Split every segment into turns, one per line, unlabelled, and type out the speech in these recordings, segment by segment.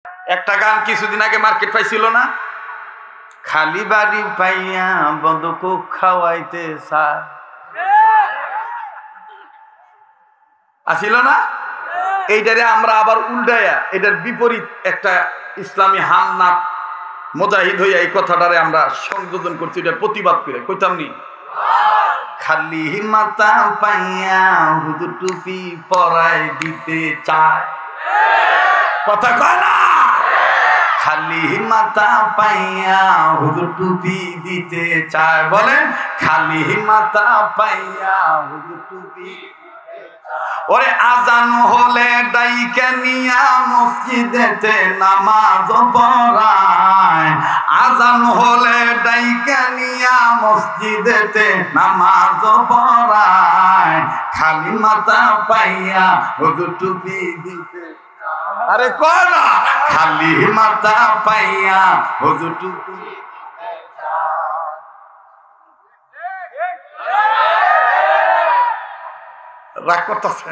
একটা গান কিছুদিন আগে মার্কেট পাইছিল না, খালি বাড়ি পাইয়া বন্ধুক খাওয়াইতে চায়, আসিল না? এইটারে আমরা আবার উল্টাইয়া এটার বিপরীত একটা ইসলামী হামনাত মুজাহিদ হইয়া এই কথাটারে আমরা সংযোজন করছি, এটা প্রতিবাদ করে কইতাম নি, খালি মাথা পাইয়া হুজুর টুপি পরাই দিতে চায়, কথা কয় না? খালি মাথা পাইয়া হুজুর টুপি দিতে চায়, বলেন খালি মাথা পাইয়া হুজুর টুপি। ওরে আজান হলে ডাইকে নিয়া মসজিদেতে নামাজ পড়ায়, আজান হলে ডাইকে নিয়া মসজিদেতে নামাজ পড়ায়, খালি মাথা পাইয়া হুজুর টুপি দিতে। আরে কয় না, খালি মাথা পাইয়া হুজুর টুপি। রাগ করতেছে?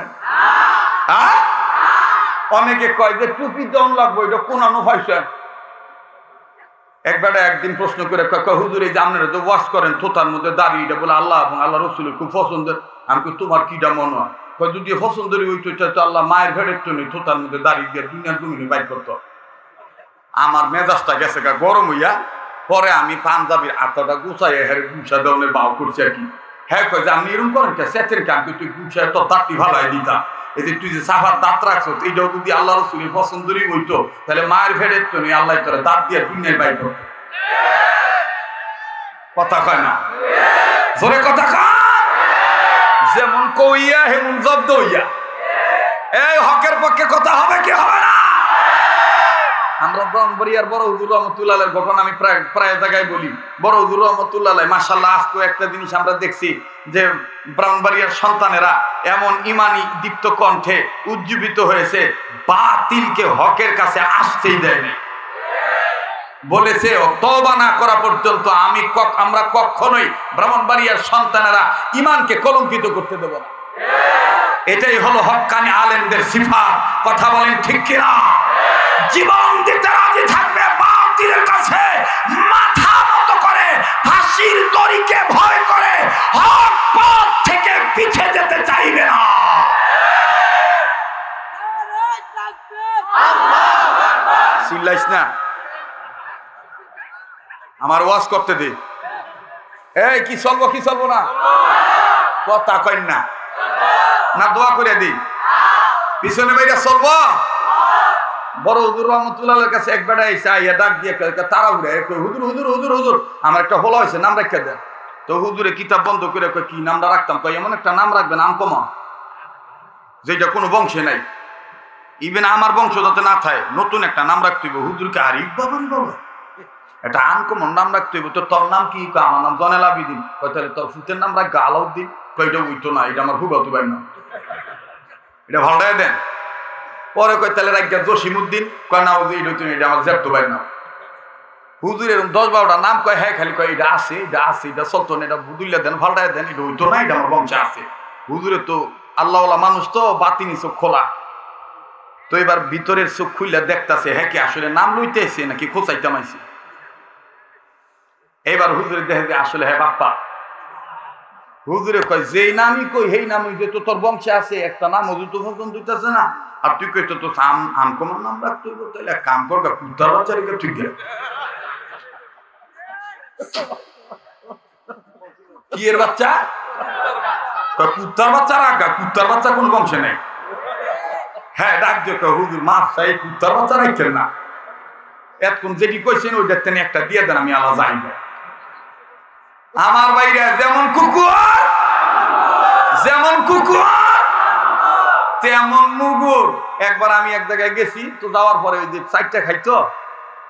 অনেকে কয় যে টুপি দম লাগবো, এটা কোন পাইছেন? একবারে একদিন প্রশ্ন করে হুজুর এই যে আপনারা যে ওয়াশ করেন থোতার মধ্যে দাঁড়িয়ে, এটা বলে আল্লাহ এবং আল্লাহ রসুলের খুব পছন্দের। আমি তোমার কিটা মনে হয়? যদি পছন্দের হইতো তো আল্লাহ মায়ের ভেড়ের তো নেই থোতার মধ্যে দাঁড়িয়ে দিয়ে দুনিয়ার জমিনে বাইর করতো। আমার মেজাজটা গেছে গা গরম হইয়া, পরে আমি পাঞ্জাবির আতাটা গুছাইয়া হ্যাঁ গুছা দেওয়ানের বাউ করছি আর কি। হ্যাঁ কয় যে আপনি এরকম করেন কে সেটের কে? আমি তুই গুছায় তোর দাঁতটি ভালাই দিতাম, এই যে তুই যে সাফার দাঁত রাখছো এইটাও যদি আল্লাহ রসুলের পছন্দেরই হইতো তাহলে মায়ের ভেড়ের তো নেই আল্লাহ তোরা দাঁত দিয়ে দুনিয়ায় বাইর করতো। কথা কয় না? জোরে কথা কয়। যেমন কইয়া হেমন জব্দ হইয়া, এই হকের পক্ষে কথা হবে কি হবে না? আমরা ব্রাহ্মণবাড়িয়ার বড় হুজুর রহমতুল্লাহের ঘটনা আমি প্রায় জায়গায় বলি। বড় হুজুর রহমতুল্লাহ মাশাআল্লাহ আজকে একটা জিনিস আমরা দেখছি যে ব্রাহ্মণবাড়িয়ার সন্তানেরা এমন ইমানি দীপ্ত কণ্ঠে উজ্জীবিত হয়েছে, বাতিলকে হকের কাছে আসতেই দেয়নি। বলেছে তওবা না করা পর্যন্ত আমরা কখনোই ব্রাহ্মণবাড়িয়ার সন্তানেরা ইমানকে কলঙ্কিত করতে দেব না। এটাই হলো হক্কানি আলেমদের সিফাত। কথা বলেন ঠিক কিনা? জীবন দিতে রাজি থাকবে, বাতিলের কাছে মাথা নত করে, ফাঁসির দড়িকে ভয় করে হক পথ থেকে পিছে যেতে চাইবে না। চিল্লাইস না, আমার ওয়াজ করতে দে। এই কি চলবো কি চলবো না? কথা কই না, না দোয়া করে দিই পিছনে বাইরে চলবো। বড় হুজুর রহমতুল্লাহের কাছে এক বেড়া এসে আইয়া ডাক দিয়ে তারা উড়ে হুজুর হুজুর হুজুর হুজুর আমার একটা হলো হয়েছে, নাম রেখে দেন। তো হুজুরে কিতাব বন্ধ করে কয় কি নামটা রাখতাম? কয় এমন একটা নাম রাখবেন আনকমন, যেটা কোনো বংশে নাই, ইভেন আমার বংশ যাতে না থাকে, নতুন একটা নাম রাখতে হইব। হুজুরকে আরিফ বাবা বাবা একটা আনকমন নাম রাখতে হইব। তো তোর নাম কি? আমার নাম জয়নাল আবেদিন। কয় তাহলে তোর ফুতের নাম রাখবে আলাউদ্দিন। কয় এটা উইতো না, এটা আমার হুবাতু ভাই নাম, এটা ভালটাই দেন। পরে কয় তাহলে রাখা জসিমউদ্দিন। কয় না এটা আমার জ্যাপ্তো ভাই নাম। হুজুর এরকম 10-12টা নাম কয়, হ্যাঁ খালি কয় এটা আছে এটা আছে এটা চলতো না, এটা বুদুল্লা দেন ভালটাই দেন, এটা হইতো না, এটা আমার বংশে আছে। হুজুরে তো আল্লাহওয়ালা মানুষ, তো বাতিনি চোখ খোলা, তো এবার ভিতরের চোখ খুললে দেখতেছে হ্যাঁ কি আসলে নাম লইতেছে নাকি খোঁচাইতে মাইছে। এবার হুজুরে দেখে যে আসলে হ্যাঁ বাপ্পা। হুজুরে কয় যেই নামই কই সেই নামই যে তো তোর বংশে আছে, একটা নাম হুজুর তো পছন্দ হইতেছে না, আর তুই কই তো আনকমন নাম রাখতে হইব, তাহলে এক কাম কর কুত্তার বাচ্চা রেখে ঠিক কি এর বাচ্চা? কুত্তার বাচ্চা রাখা, কুত্তার বাচ্চা কোন বংশে নেই। হ্যাঁ ডাক দিয়ে হুজুর মাফ চাই, কুত্তার বাচ্চা রাখছেন না, এতক্ষণ যেটি কইছেন ওই দেখতেন একটা দিয়ে দেন, আমি আল্লাহ যাই। আমার বাইরে যেমন কুকুর তেমন মুগুর। একবার আমি এক জায়গায় গেছি, তো যাওয়ার পরে ওই যে 4টা খাইতো,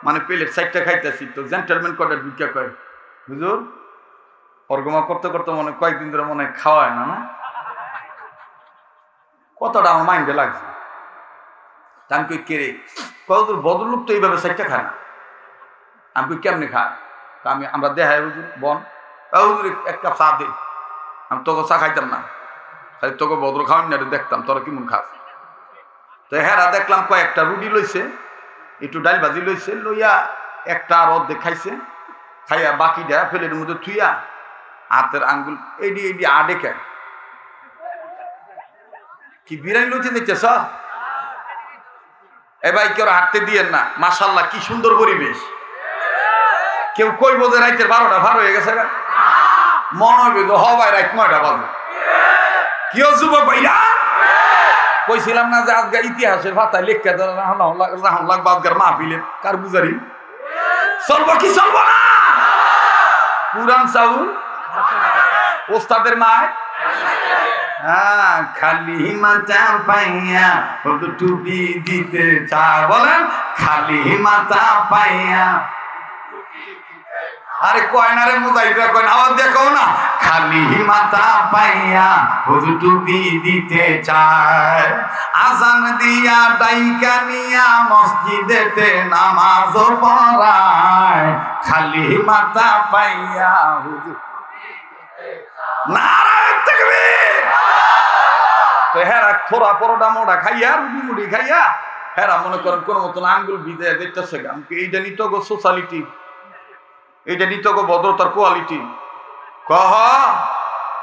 মানে প্লেট 4টা খাইতেছি, তো জেন্টেলম্যান করে ঢুকিয়া কয় হুজুর অর্গমা করতে করতে মনে কয়েকদিন ধরে মনে খাওয়ায় না না, কতটা আমার মাইন্ডে লাগছে। আমি কই কেড়ে কতদূর ভদ্রলোক তো এইভাবে 4টা খায় না। আমি কই কেমনি খায়? আমরা দেখাই হুজুর বন হুজুর এক কাপ চা দে। আমি তোকে চা খাইতাম না, খালি তোকে ভদ্র খাওয়ান না, দেখতাম তোরা কেমন খাস। তো হ্যাঁ দেখলাম কয়েকটা রুটি লইছে, একটু ডাল ভাজি লইছে, লইয়া একটা আর অর্ধেক খাইছে, খাইয়া বাকিটা প্লেটের মধ্যে থুইয়া হাতের আঙ্গুল এইডি এইডি আডে খায়। কি বিরিয়ানি লইতে দেখতেছ? এ ভাই কেউ হাঁটতে দিয়েন না, মাশাআল্লাহ কি সুন্দর পরিবেশ। কেউ কইব যে রাইতের 12টা ভার হয়ে গেছে, মনে হইবে তো হবাই রাত 9টা বাজে। কি যুবক ভাইরা, কইছিলাম না যে আজকে ইতিহাসের পাতায় লেখা রাহমলাক বাদগার মাহফিলের কারগুজারি চলবো কি চলবো না? পুরান চাউল ওস্তাদের মায়, হ্যাঁ, খালি মাথা পাইয়া টুপি দিতে চায়, বলেন খালি মাথা পাইয়া। আরে কয় না রে মুজাহিদরা, কয় না, আবার দেখো না, খালি মাথা পাইয়া হুজুর টুপি দিতে চায়, আজান দিয়া ডাইকা নিয়া মসজিদেতে নামাজ পড়ায়, খালি মাথা পাইয়া হুজুর। নারায়ে তাকবীর। তো হেরা থোড়া পরোটা মোটা খাইয়া রুটি মুড়ি খাইয়া হেরা মনে করেন কোন মতন আঙ্গুল ভিজে দেখতেছে, এইটা নিত গো সোশ্যালিটি, এইটা নিত গো ভদ্রতার কোয়ালিটি। কহ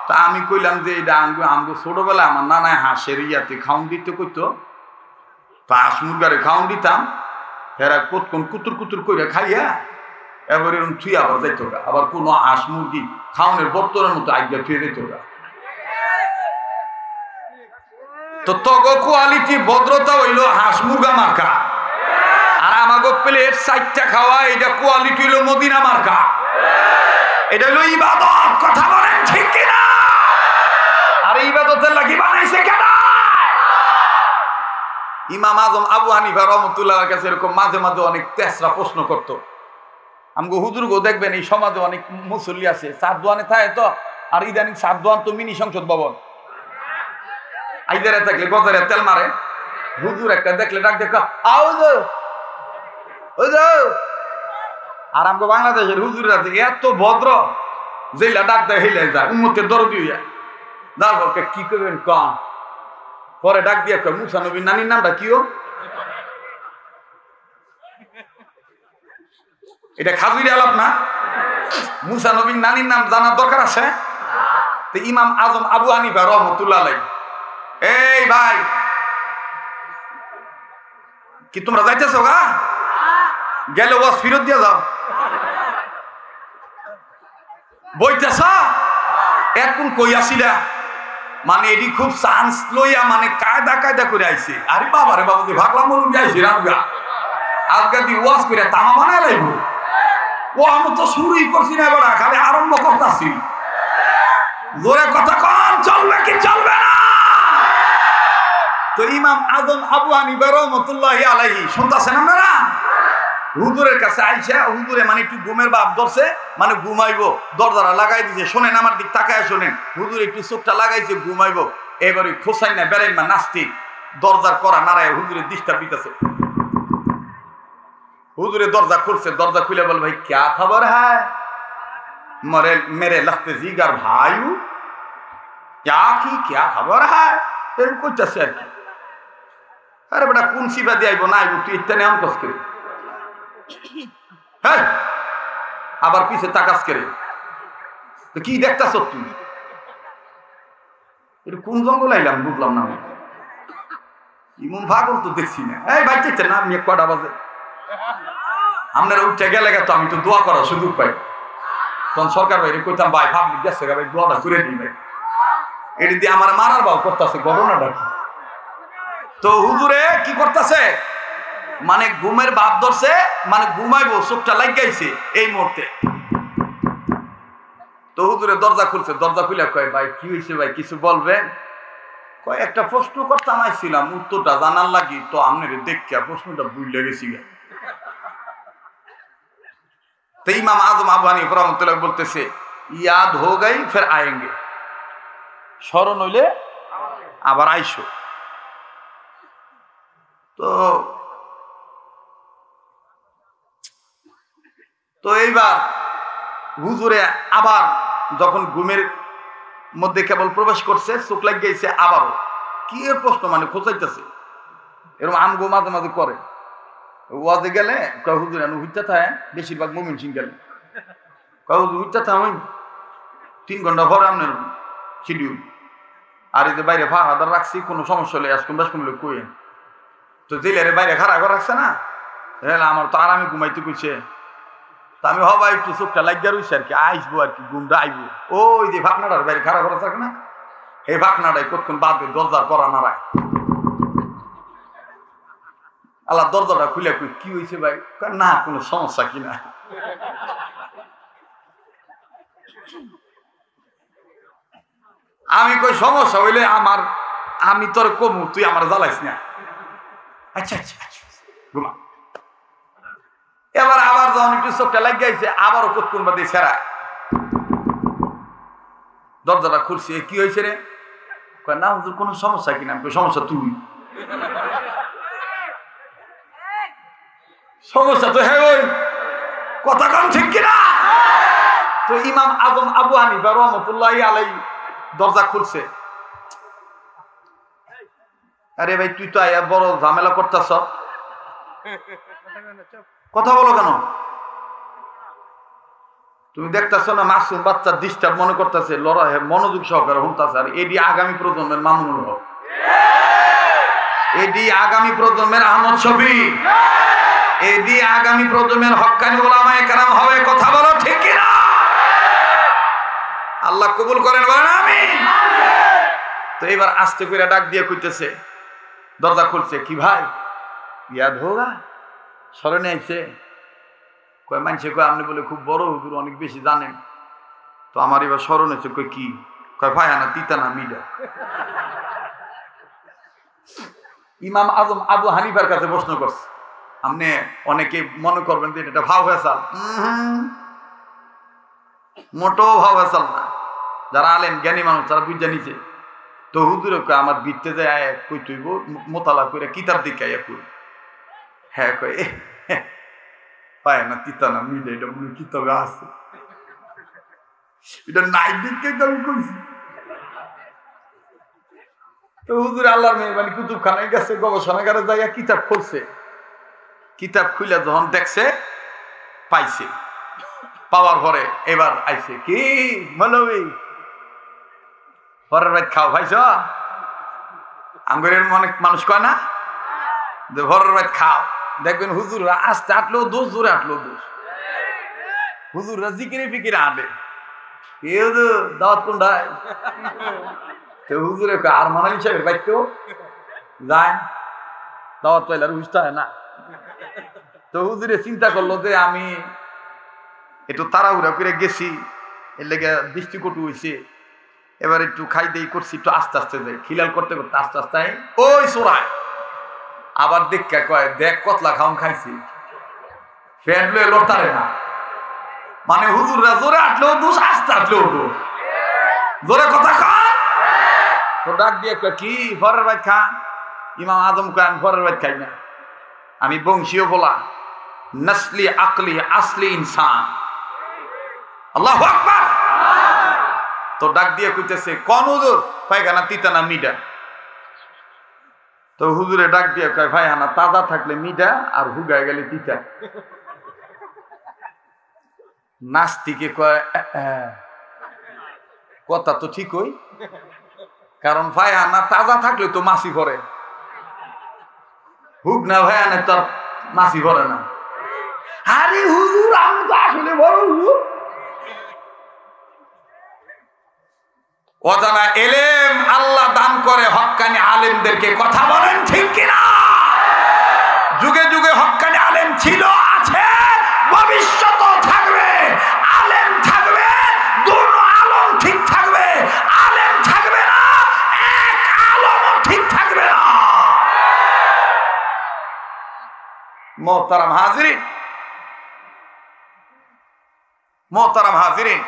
তা আমি কইলাম যে এটা আমগো ছোটবেলায় আমার নানায় হাঁসের ইয়াতে খাউন দিতে কইতো, তো হাঁস মুরগারে খাউন দিতাম, হেরা কতক্ষণ কুতুর কুতুর করে খাইয়া এবার এরকম থুই আবার যাইত, আবার কোনো হাঁস মুরগি খাওনের বর্তনের মতো আজ্ঞা থুয়ে যেত। তো তগ কোয়ালিটি ভদ্রতা হইল হাঁস মুরগা মার্কা, আর আমাগো প্লেট 4টা খাওয়া এটা কোয়ালিটি হইল মদিনা মার্কা। এটা হইল ইবাদত, কথা বলেন ঠিক কিনা? আর ইবাদতের লাগি বানাইছে কেন? ইমাম আজম আবু হানিফা রাহমাতুল্লাহর কাছে এরকম মাঝে মাঝে অনেক তেসরা প্রশ্ন করত। আমগো হুজুর গো দেখবেন এই সমাজে অনেক মুসল্লি আছে, সাত দোয়ানে থাকে তো, আর ইদানিং সাত দোয়ান তো মিনি সংসদ ভবন, আইদারে থাকলে গজারে তেল মারে। হুজুর একটা দেখলে ডাক দেখ, আর আমগো বাংলাদেশের হুজুর আছে এত ভদ্র, যেইলা ডাক দেয় হেলে যায়, উম্মতের দরদি হইয়া। দাঁড়াকে কি করবেন কন, পরে ডাক দিয়া কয় মুসা নবীর নানির নামটা কিও? এটা খাজুরি আলাপ না? মুসা নবীর নানির নাম জানার দরকার আছে? তো ইমাম আজম আবু হানিফা রাহমাতুল্লাহ আলাইহি, এই ভাই কি তোমরা যাইতেছো গা? গেলে ওয়াজ ফিরত দিয়ে যাও। বইতেছ এখন কই আসিলা, মানে এটি খুব চান্স লইয়া মানে কায়দা কায়দা করে আইছে। আরে বাবা রে বাবা, ভাগলাম বলুন যাইছি রাজগা আজগা দিয়ে ওয়াজ করে তামা বানায় লাগবো। ও আমি তো শুরুই করছি না, এবার খালি আরম্ভ করতেছি। জোরে কথা কম, চলবে কি চলবে না? তো ইমাম আজম আবু হানিফা রাহমাতুল্লাহি আলাইহি শুনতাছেন আপনারা? হুজুরের কাছে আইসা হুজুরে মানে একটু ঘুমের ভাব ধরছে, মানে ঘুমাইবো, দরজাটা লাগাই দিছে। শোনেন, আমার দিক তাকায় শোনেন, হুজুর একটু চোখটা লাগাইছে ঘুমাইবো, এবার ওই খোসাই না বেড়াই মা নাস্তিক দরজার করা নাড়ায় হুজুরের ডিস্টার্ব দিতেছে। হুজুরে দরজা খুলছে, দরজা খুলে বল, ভাই ক্যা খবর হ্যায়? মরে মেরে লাগতে জিগার ভাই ক্যা খবর হ্যায়, এরকম করতেছে আর কি। আরে বেটা কোন সিবা দিয়ে আইব না আইব, তুই ইত্যাদি এমন কস করে, হ্যাঁ আবার পিছে তাকাস করে, কি দেখতেছ তুই? এটা কোন জঙ্গল আইলাম বুঝলাম না, ইমন ভাগল তো দেখছি না। এই ভাই চাইছে না, আমি কটা বাজে আপনারা উঠে গেলে তো আমি তো দোয়া করার সুযোগ পাই, তখন সরকার ভাই কইতাম ভাই ভাবলি গেছে ভাই দোয়াটা করে দিই ভাই, এটি দিয়ে আমার মারার ভাও করতেছে, ঘটনাটা কি? তো হুজুরে কি করতেছে, মানে ঘুমের ভাব ধরছে, মানে ঘুমাইবো, চোখটা লাগাইছে এই মুহূর্তে। তো হুজুরে দরজা খুলছে, দরজা খুলে কয়, ভাই কি হয়েছে ভাই, কিছু বলবেন? কয় একটা প্রশ্ন করতাম আইছিলাম, উত্তরটা জানার লাগি, তো আপনার দেখিয়া প্রশ্নটা ভুলে গেছি। তো ইমাম আজম আবু হানিফা রাহমাতুল্লাহ বলতেছে, ইয়াদ হো গাই ফের আয়েঙ্গে, স্মরণ হইলে আবার আইসো। তো এইবার হুজুরে আবার যখন ঘুমের মধ্যে কেবল প্রবেশ করছে, চোখ লাগিয়েছে আবারও কি এর প্রশ্ন, মানে খোঁচাইতেছে, এরকম আমগো মাঝে মাঝে করে। ওয়াজে গেলে কয় হুজুর এনে হুইটা থাকে বেশিরভাগ মুমিন সিং গেলে কয় হুজুর হুইটা থাকি 3 ঘন্টা পরে আপনার শিডিউল আর এই যে বাইরে ফাহাদার রাখছি কোনো সমস্যা হলে আজকুম বাসকুম লোক কই তো জেলের বাইরে খাড়া করে রাখছে না আমার তো আরামে ঘুমাইতে কইছে তা আমি হবা একটু চোখটা লাগিয়ে রয়েছে আর কি আসবো আর কি ঘুমটা আইবো ওই যে ভাবনাটার বাইরে খাড়া করা থাকে না এই ভাবনাটাই কতক্ষণ বাদে দরজা করা নাড়ায় আল্লাহ দরজাটা খুলে কই কি হয়েছে ভাই না কোনো সমস্যা কিনা আমি কই সমস্যা হইলে আমি তোর কমু তুই আমার জ্বালাইস না আচ্ছা আচ্ছা ঘুমা এবার আবার যখন একটু চোখটা লাগিয়েছে আবারও কতক্ষণ বাদে সেরা দরজাটা খুলছে কি হয়েছে রে না হুজুর কোনো সমস্যা কিনা আমি সমস্যা তুই সমস্যা তো হ্যাঁ ওই কথা কম ঠিক কিনা তো ইমাম আজম আবু হানিফা রহমতুল্লাহি আলাইহি দরজা খুলছে আরে ভাই তুই তো আয়া বড় ঝামেলা করতেছ কথা বলো কেন তুমি দেখতেছ না মাসুম বাচ্চা ডিস্টার্ব মনে করতেছে লড়াই মনোযোগ সহকারে শুনতেছে আর এটি আগামী প্রজন্মের মামুনুল হক এটি আগামী প্রজন্মের আহমদ শফি এটি আগামী প্রজন্মের হক্কানি ওলামায়ে কেরাম হবে কথা বলো ঠিক কিনা আল্লাহ কবুল করেন বলেন আমিন তো এবার আস্তে করে ডাক দিয়ে কইতেছে দরজা খুলছে কি ভাই ইয়াদ হোগা স্মরণে আইছে কয় মানছে কয় আপনি বলে খুব বড় হুজুর অনেক বেশি জানেন তো আমার এবার স্মরণ হয়েছে কয় কি কয় ফায়হানা তিতানা মিডা ইমাম আজম আবু হানিফার কাছে প্রশ্ন করছে আপনি অনেকে মনে করবেন যে এটা ভাও ভেসাল মোটো ভাও ভেসাল না যারা আলেন জ্ঞানী মানুষ তারা বুঝে নিছে তো হুজুর আমার বিতে যায় কই তুইব মোতালা করে কিতাব দিকে কই হ্যাঁ কই পায় না তিতা না মিলে এটা মনে কিতাবে আছে এটা নাই দিকে আমি কইছি তো হুজুর আল্লাহর মেহরবানি কুতুবখানায় গেছে গবেষণাগারে যাইয়া কিতাব খুলছে কিতাব খুলে যখন দেখছে পাইছে পাওয়ার পরে এবার আইছে কি মৌলবী পরের রাত খাও ভাইছ আঙ্গুরের অনেক মানুষ কয় না যে পরের রাত খাও দেখবেন হুজুররা আস্তে আটলেও দোষ জোরে আটলেও দোষ হুজুররা জিকিরে ফিকিরে আটে এ হুজুর দাওয়াত কোনটায় তো হুজুরে আর মানালি সাহেবের বাইতেও যায় দাওয়াত পাইলে আর বুঝতে হয় না তো হুজুরে চিন্তা করলো যে আমি একটু তাড়াহুড়া করে গেছি এর লেগে দৃষ্টিকটু হয়েছে এবার একটু খাই দেই করছি একটু আস্তে আস্তে যাই খিলাল করতে করতে আস্তে আস্তে ওই সোরায় আবার দেখা কয় দেখ কতলা খাউন খাইছি ফ্যান লয়ে লড়তারে না মানে হুজুররা জোরে আটলেও দোষ আস্তে আটলেও দোষ জোরে কথা কয় তো ডাক দিয়ে কয় কি ফরের ভাই খা ইমাম আজম কয় আমি ফরের ভাই খাই না আমি বংশীয় বলা নসলি আকলি আসলি ইনসান আল্লাহু আকবার তো ডাক দিয়ে কইতেছে কোন হুজুর পায়খানা তিতা না মিডা তো হুজুরে ডাক দিয়ে কয় পায়খানা তাজা থাকলে মিডা আর হুগায় গেলে তিতা নাস্তিকে কয় কথা তো ঠিকই কারণ পায়খানা তাজা থাকলে তো মাছি ভরে হুক না ভাইয়ানা তার মাছি ভরে না আরে হুজুর আমি তো আসলে বড় হুজুর অজানা এলেম আল্লাহ দান করে হক্কানি আলেমদেরকে কথা বলেন ঠিক কিনা যুগে যুগে হক্কানি আলেম ছিল আছে ভবিষ্যতেও থাকবে আলেম থাকবে দুটো আলম ঠিক থাকবে আলেম থাকবে না এক আলমও ঠিক থাকবে না মোহতারাম হাজিরিন মোহতারাম হাজিরিন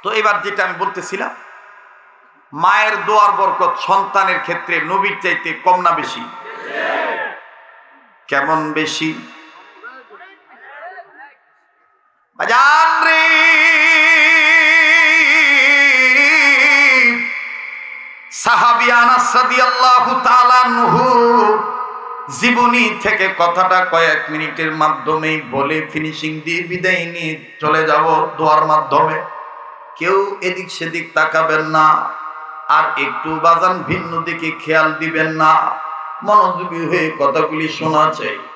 তো এবার যেটা আমি বলতেছিলাম মায়ের দোয়ার বরকত সন্তানের ক্ষেত্রে নবীর চাইতে কম না বেশি কেমন বেশি বাজান রে সাহাবী আনাস রাদিয়াল্লাহু তাআলা আনহু জীবনী থেকে কথাটা কয়েক মিনিটের মাধ্যমেই বলে ফিনিশিং দিয়ে বিদায় নিয়ে চলে যাব দোয়ার মাধ্যমে। কেউ এদিক সেদিক তাকাবেন না, আর একটু বাজান ভিন্ন দিকে খেয়াল দিবেন না, মনোযোগী হয়ে কথাগুলি শোনা চাই।